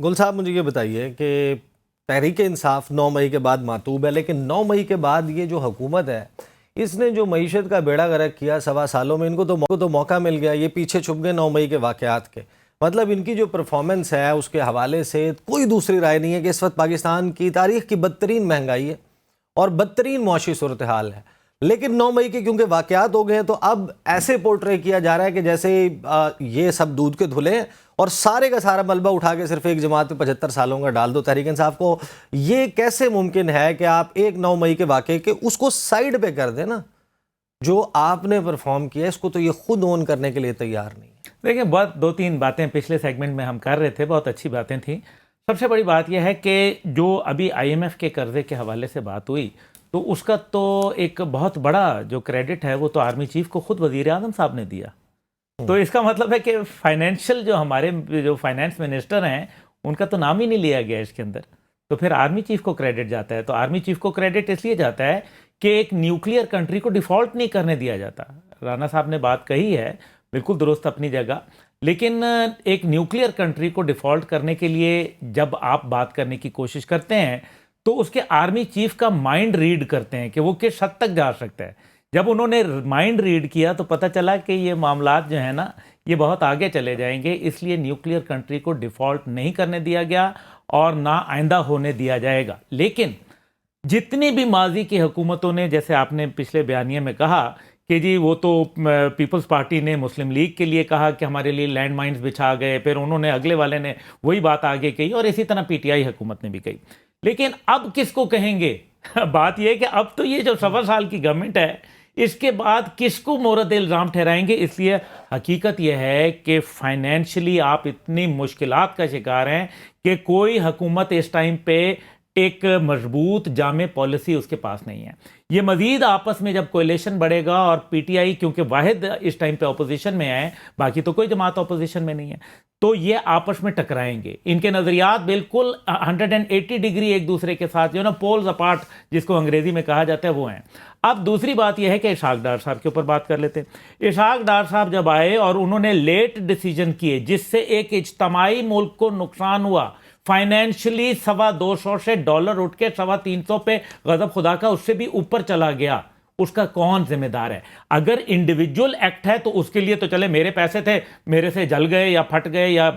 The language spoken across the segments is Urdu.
گل صاحب مجھے یہ بتائیے کہ تحریک انصاف 9 مئی کے بعد ماتوب ہے، لیکن 9 مئی کے بعد یہ جو حکومت ہے اس نے جو معیشت کا بیڑا غرق کیا 1.25 سالوں میں، ان کو تو موقع مل گیا، یہ پیچھے چھپ گئے 9 مئی کے واقعات کے۔ مطلب ان کی جو پرفارمنس ہے اس کے حوالے سے کوئی دوسری رائے نہیں ہے کہ اس وقت پاکستان کی تاریخ کی بدترین مہنگائی ہے اور بدترین معاشی صورتحال ہے، لیکن 9 مئی کے کیونکہ واقعات ہو گئے ہیں تو اب ایسے پورٹرے کیا جا رہا ہے کہ جیسے یہ سب دودھ کے دھلے ہیں اور سارے کا سارا ملبہ اٹھا کے صرف ایک جماعت پہ 75 سالوں کا ڈال دو تحریک انصاف کو۔ یہ کیسے ممکن ہے کہ آپ ایک 9 مئی کے واقعے کے اس کو سائیڈ پہ کر دیں نا، جو آپ نے پرفارم کیا اس کو تو یہ خود اون کرنے کے لیے تیار نہیں ہے۔ دیکھیں، بہت 2-3 باتیں پچھلے سیگمنٹ میں ہم کر رہے تھے، بہت اچھی باتیں تھیں۔ سب سے بڑی بات یہ ہے کہ جو ابھی آئی ایم ایف کے قرضے کے حوالے سے بات ہوئی تو اس کا تو ایک بہت بڑا جو کریڈٹ ہے وہ تو آرمی چیف کو خود وزیر اعظم صاحب نے دیا۔ تو اس کا مطلب ہے کہ فائنینشیل جو ہمارے جو فائنینس منسٹر ہیں ان کا تو نام ہی نہیں لیا گیا اس کے اندر، تو پھر آرمی چیف کو کریڈٹ جاتا ہے۔ تو آرمی چیف کو کریڈٹ اس لیے جاتا ہے کہ ایک نیوکلیئر کنٹری کو ڈیفالٹ نہیں کرنے دیا جاتا۔ رانا صاحب نے بات کہی ہے، بالکل درست اپنی جگہ، لیکن ایک نیوکلیئر کنٹری کو ڈیفالٹ کرنے کے لیے جب آپ بات کرنے کی کوشش کرتے ہیں تو اس کے آرمی چیف کا مائنڈ ریڈ کرتے ہیں کہ وہ کس حد تک جا سکتا ہے۔ جب انہوں نے مائنڈ ریڈ کیا تو پتہ چلا کہ یہ معاملات جو ہیں نا یہ بہت آگے چلے جائیں گے، اس لیے نیوکلیئر کنٹری کو ڈیفالٹ نہیں کرنے دیا گیا اور نہ آئندہ ہونے دیا جائے گا۔ لیکن جتنی بھی ماضی کی حکومتوں نے، جیسے آپ نے پچھلے بیانیے میں کہا کہ جی وہ تو پیپلز پارٹی نے مسلم لیگ کے لیے کہا کہ ہمارے لیے لینڈ مائنز بچھا گئے، پھر انہوں نے اگلے والے نے وہی بات آگے کہی، اور اسی طرح پی ٹی آئی حکومت نے بھی کہی۔ لیکن اب کس کو کہیں گے؟ بات یہ ہے کہ اب تو یہ جو 1.25 سال کی گورنمنٹ ہے اس کے بعد کس کو مورد الزام ٹھہرائیں گے؟ اس لیے حقیقت یہ ہے کہ فائنینشلی آپ اتنی مشکلات کا شکار ہیں کہ کوئی حکومت اس ٹائم پہ ایک مضبوط جامع پالیسی اس کے پاس نہیں ہے۔ یہ مزید آپس میں جب کولیشن بڑھے گا، اور پی ٹی آئی کیونکہ واحد اس ٹائم پہ اپوزیشن میں ہے، باقی تو کوئی جماعت اپوزیشن میں نہیں ہے، تو یہ آپس میں ٹکرائیں گے۔ ان کے نظریات بالکل 180 ڈگری ایک دوسرے کے ساتھ جو نا پولز اپارٹ جس کو انگریزی میں کہا جاتا ہے وہ ہیں۔ اب دوسری بات یہ ہے کہ اسحاق ڈار صاحب کے اوپر بات کر لیتے ہیں۔ اسحاق ڈار صاحب جب آئے اور انہوں نے لیٹ ڈیسیجن کیے جس سے ایک اجتماعی ملک کو نقصان ہوا، فائنینشلی $250 سے ڈالر اٹھ کے 350 پہ غضب خدا کا اس سے بھی اوپر چلا گیا، اس کا کون ذمہ دار ہے؟ اگر انڈیویجول ایکٹ ہے تو اس کے لیے تو چلے میرے پیسے تھے، میرے سے جل گئے یا پھٹ گئے یا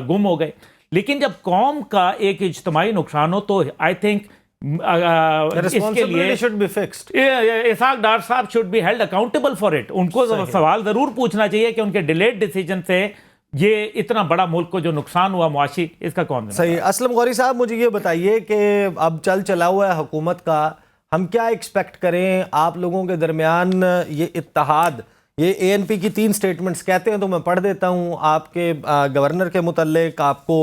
گم ہو گئے، لیکن جب قوم کا ایک اجتماعی نقصان ہو تو آئی تھنک اس کے لیے اسحاق ڈار صاحب should be held accountable for it. ان کو سوال ضرور پوچھنا چاہیے کہ ان کے ڈیلیڈ ڈیسیجن سے یہ اتنا بڑا ملک کو جو نقصان ہوا معاشی، اس کا کون؟ صحیح۔ اسلم غوری صاحب مجھے یہ بتائیے کہ اب چلا ہوا ہے حکومت کا، ہم کیا ایکسپیکٹ کریں؟ آپ لوگوں کے درمیان یہ اتحاد، یہ اے این پی کی 3 سٹیٹمنٹس کہتے ہیں تو میں پڑھ دیتا ہوں۔ آپ کے گورنر کے متعلق آپ کو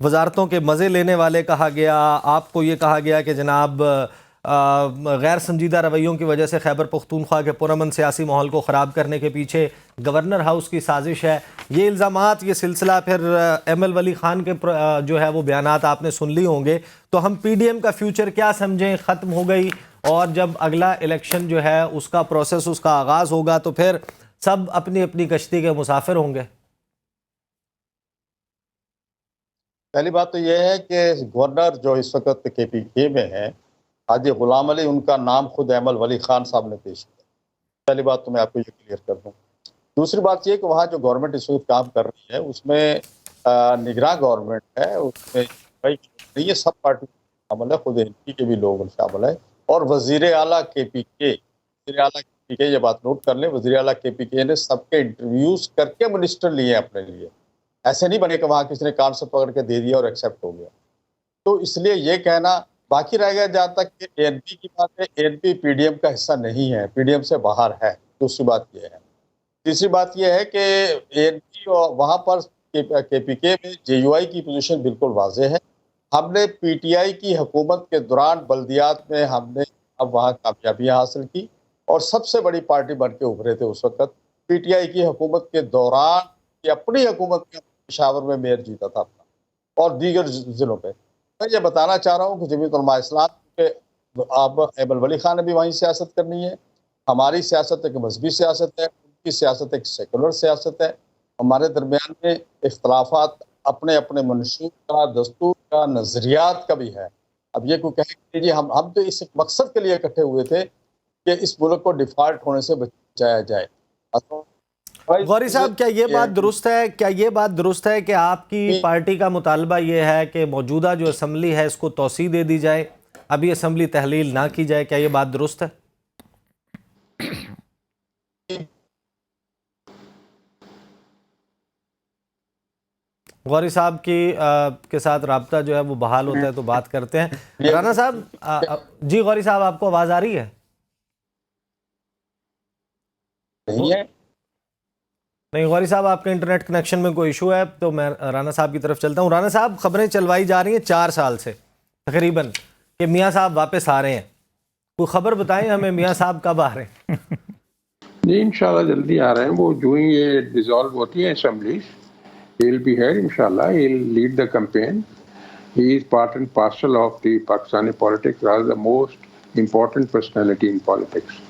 وزارتوں کے مزے لینے والے کہا گیا، آپ کو یہ کہا گیا کہ جناب غیر سنجیدہ رویوں کی وجہ سے خیبر پختونخوا کے پرامن سیاسی ماحول کو خراب کرنے کے پیچھے گورنر ہاؤس کی سازش ہے۔ یہ الزامات، یہ سلسلہ پھر ایم ایل ولی خان کے جو ہے وہ بیانات آپ نے سن لی ہوں گے، تو ہم پی ڈی ایم کا فیوچر کیا سمجھیں؟ ختم ہو گئی، اور جب اگلا الیکشن جو ہے اس کا پروسیس، اس کا آغاز ہوگا تو پھر سب اپنی اپنی کشتی کے مسافر ہوں گے؟ پہلی بات تو یہ ہے کہ گورنر جو اس وقت کے پی کے میں ہے، حاجی غلام علی، ان کا نام خود احمد ولی خان صاحب نے پیش کیا۔ پہلی بات تو میں آپ کو یہ کلیئر کر دوں۔ دوسری بات یہ کہ وہاں جو گورنمنٹ اس وقت کام کر رہی ہے اس میں نگراں گورنمنٹ ہے، اس میں یہ سب پارٹی شامل ہے، خود این پی کے بھی لوگ شامل ہیں، اور وزیر اعلیٰ کے پی کے، وزیر اعلیٰ کے پی کے، یہ بات نوٹ کر لیں، وزیر اعلیٰ کے پی کے نے سب کے انٹرویوز کر کے منسٹر لیے ہیں اپنے لیے۔ ایسے نہیں بنے کہ وہاں کسی نے کان سے پکڑ کے دے دیا اور ایکسیپٹ ہو گیا۔ تو اس لیے یہ کہنا باقی رہ گیا جہاں تک کہ اے این پی کی بات ہے، A N P P D M کا حصہ نہیں ہے، پی ڈی ایم سے باہر ہے۔ دوسری بات یہ ہے۔ تیسری بات یہ ہے کہ اے این پی وہاں پر کے پی کے میں جے یو آئی کی پوزیشن بالکل واضح ہے۔ ہم نے پی ٹی آئی کی حکومت کے دوران بلدیات میں ہم نے اب وہاں کامیابیاں حاصل کی، اور سب سے بڑی پارٹی بن کے ابھرے تھے اس وقت۔ پی ٹی آئی کی حکومت کے دوران یہ اپنی حکومت میں پشاور میں میئر جیتا تھا اپنا، اور دیگر ضلعوں پہ۔ میں یہ بتانا چاہ رہا ہوں کہ جمعیت علماء اسلام کے اب احمد ولی خان نے بھی وہیں سیاست کرنی ہے۔ ہماری سیاست ایک مذہبی سیاست ہے، ان کی سیاست ایک سیکولر سیاست ہے۔ ہمارے درمیان میں اختلافات اپنے اپنے منشور کا، دستور کا، نظریات کا بھی ہے. اب یہ کوئی کہے کہ ہم تو اس مقصد کے لیے اکٹھے ہوئے تھے کہ اس ملک کو ڈیفالٹ ہونے سے بچایا جائے. غوری صاحب، کیا یہ بات درست ہے کہ آپ کی پارٹی کا مطالبہ یہ ہے کہ موجودہ جو اسمبلی ہے اس کو توسیع دے دی جائے، ابھی اسمبلی تحلیل نہ کی جائے؟ کیا یہ بات درست ہے؟ غوری صاحب کے ساتھ رابطہ جو ہے وہ بحال ہوتا ہے تو بات کرتے ہیں. رانا صاحب، جی غوری صاحب، آپ کو آواز آ رہی ہے؟ نہیں غوری صاحب، آپ کے انٹرنیٹ کنیکشن میں کوئی ایشو ہے تو میں رانا صاحب کی طرف چلتا ہوں. رانا صاحب، خبریں چلوائی جا رہی ہیں 4 سال سے تقریباً کہ میاں صاحب واپس آ رہے ہیں. کوئی خبر بتائیں ہمیں، میاں صاحب کب آ رہے ہیں؟ جی انشاءاللہ جلدی آ رہے ہیں. وہ جو ہی یہ ڈیزالو ہوتی ہیں assemblies, he'll be here inshallah. He'll lead the campaign. He is part and parcel of the Pakistani politics, rather the most important personality in politics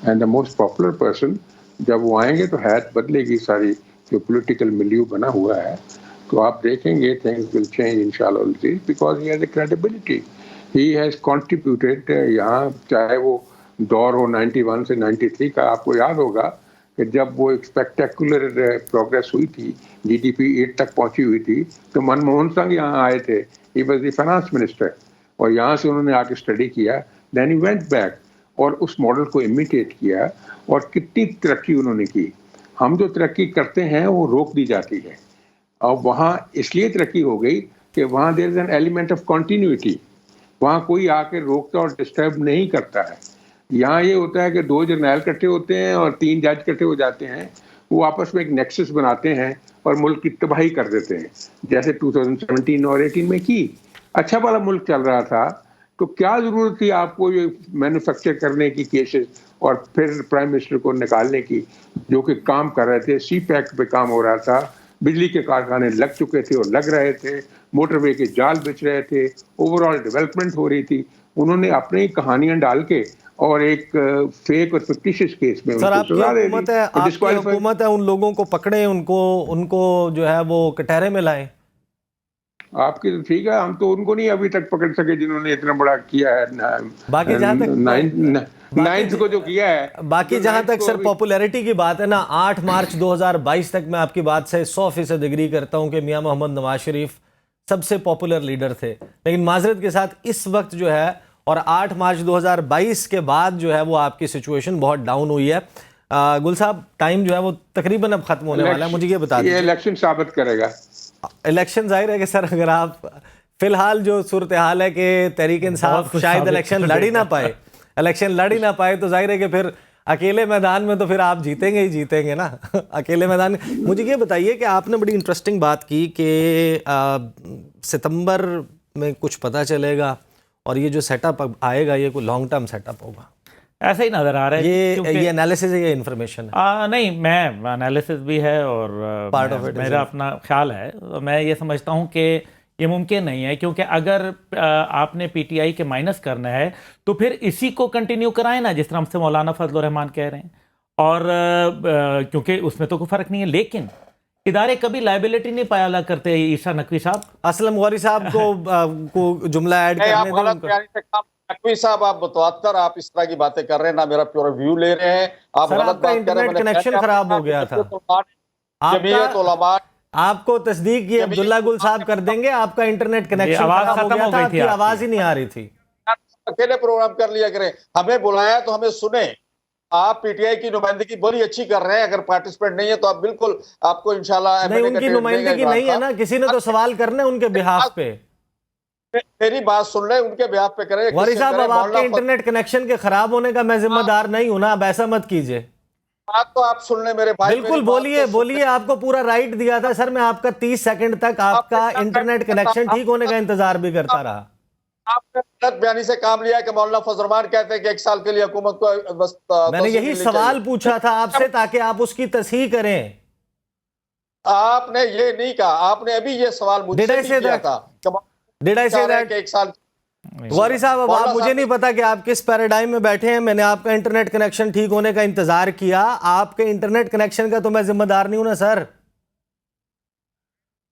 and the most popular person. جب وہ آئیں گے تو حیات بدلے گی ساری جو پولیٹیکل ملیو بنا ہوا ہے. تو آپ دیکھیں گے things will change inshallah because he has a credibility. He has contributed یہاں, چاہے وہ دور ہو 91 سے 93 کا. آپ کو یاد ہوگا کہ جب وہ ایک اسپیکٹیکولر پروگریس ہوئی تھی, جی ڈی پی 8 تک پہنچی ہوئی تھی, تو منموہن سنگھ یہاں آئے تھے. He was the finance minister, اور یہاں سے انہوں نے آ کے اسٹڈی کیا. دین ہی وینٹ بیک اور اس ماڈل کو امیٹیٹ کیا, اور کتنی ترقی انہوں نے کی. ہم جو ترقی کرتے ہیں وہ روک دی جاتی ہے, اور وہاں اس لیے ترقی ہو گئی کہ وہاں there is an element of continuity. وہاں کوئی آ کے روکتا اور ڈسٹرب نہیں کرتا ہے. یہاں یہ ہوتا ہے کہ 2 جرنیل کٹھے ہوتے ہیں اور 3 جج کٹھے ہو جاتے ہیں, وہ آپس میں ایک نیکسس بناتے ہیں اور ملک کی تباہی کر دیتے ہیں, جیسے 2017 اور 18 میں کی. اچھا والا ملک چل رہا تھا, تو کیا ضرورت تھی آپ کو یہ مینوفیکچر کرنے کی کیسز اور پھر پرائم منسٹر کو نکالنے کی, جو کہ کام کر رہے تھے. سی پیک پہ کام ہو رہا تھا, بجلی کے کارخانے لگ چکے تھے اور لگ رہے تھے, موٹر وے کے جال بچ رہے تھے, اوور آل ڈیولپمنٹ ہو رہی تھی. انہوں نے اپنی کہانیاں ڈال کے اور ایک فیک اور فکٹیشس کیس میں سر آپ کی حکومت ہے, ان لوگوں کو پکڑیں, ان کو جو ہے وہ کٹہرے میں لائیں. آپ کی تو ٹھیک ہے, ہم تو ان کو نہیں ابھی تک پکڑ سکے جنہوں نے اتنا بڑا کیا ہے. باقی جہاں تک نائنتھ کو جو کیا ہے, باقی جہاں تک سر پاپولیرٹی کی بات ہے نا, 8 مارچ 2022 تک میں آپ کی بات سے 100% ایگری کرتا ہوں کہ میاں محمد نواز شریف سب سے پاپولر لیڈر تھے. لیکن معذرت کے ساتھ اس وقت جو ہے, اور 8 مارچ 2022 کے بعد جو ہے وہ آپ کی سچویشن بہت ڈاؤن ہوئی ہے. گل صاحب, ٹائم جو ہے وہ تقریباً اب ختم ہونے والا ہے. مجھے یہ بتا دیجیے, یہ الیکشن ثابت کرے گا. الیکشن ظاہر ہے کہ سر اگر آپ فی الحال جو صورتحال ہے کہ تحریک انصاف شاید الیکشن لڑ ہی نہ پائے تو ظاہر ہے کہ پھر اکیلے میدان میں تو پھر آپ جیتیں گے نا اکیلے میدان میں. مجھے یہ بتائیے کہ آپ نے بڑی انٹرسٹنگ بات کی کہ ستمبر میں کچھ پتہ چلے گا, اور یہ جو سیٹ اپ آئے گا یہ کوئی لانگ ٹرم سیٹ اپ ہوگا. ایسا ہی نظر آ رہا ہے. یہ انالیسس ہے, یہ انفارمیشن ہے؟ نہیں, میں انالیسس بھی ہے اور میرا اپنا خیال ہے. میں یہ سمجھتا ہوں کہ یہ ممکن نہیں ہے, کیونکہ اگر آپ نے پی ٹی آئی کے مائنس کرنا ہے تو پھر اسی کو کنٹینیو کرائیں نا, جس طرح ہم سے مولانا فضل الرحمان کہہ رہے ہیں. اور کیونکہ اس میں تو کوئی فرق نہیں ہے, لیکن ادارے کبھی لائبلٹی نہیں پایا کرتے. عیسیٰ نقوی صاحب, اسلم غوری صاحب کو جملہ ایڈ کرنے دیں. نقوی صاحب, آپ متواتر آپ اس طرح کی باتیں کر رہے ہیں, نہ میرا پیور ویو لے رہے ہیں. آپ غلط بات کر رہے ہیں. انٹرنیٹ کنیکشن خراب ہو گیا تھا. جمعیت علماء آپ کو تصدیق یہ عبداللہ گل صاحب کر دیں گے, آپ کا انٹرنیٹ کنیکشن خراب ہو گیا تھا, آپ کی آواز ہی نہیں آ رہی تھی. اکیلے پروگرام کر لیا کریں, ہمیں بلایا تو ہمیں سنیں. آپ پی ٹی آئی کی نمائندگی بڑی اچھی کر رہے ہیں, اگر پارٹیسپینٹ نہیں ہے تو آپ بالکل, آپ کو انشاءاللہ نہیں, ان کی نمائندگی نہیں ہے نا, کسی نے تو سوال کرنے ان کے بہاف پہ. میری بات سن رہے, ان کے بہاف پہ کریں. غوری صاحب, اب آپ کے انٹرنیٹ کنیکشن کے خراب ہونے کا میں ذمہ دار نہیں ہوں نا, اب ایسا مت کیجئے. بات تو آپ سن لیں میرے بھائی. بالکل بولیے, آپ کو پورا رائٹ دیا تھا سر. میں آپ کا 30 سیکنڈ تک آپ کا انٹرنیٹ کنیکشن ٹھیک ہونے کا انتظار بھی کرتا رہا. آپ نے غلط بیانی سے کام لیا کہ مولانا فضل الرحمان کہتے ہیں کہ 1 سال کے لیے حکومت کو بس. میں نے یہی سوال پوچھا تھا آپ سے تاکہ آپ اس کی تصحیح کریں. آپ نے یہ نہیں کہا, آپ نے ابھی یہ سوال مجھ سے کیا تھا. Did I say that? 1 سال. غوری صاحب, اب آپ مجھے نہیں پتا کہ آپ کس پیراڈائم میں بیٹھے ہیں. میں نے آپ کا انٹرنیٹ کنیکشن ٹھیک ہونے کا انتظار کیا. آپ کے انٹرنیٹ کنیکشن کا تو میں ذمہ دار نہیں ہوں نا سر.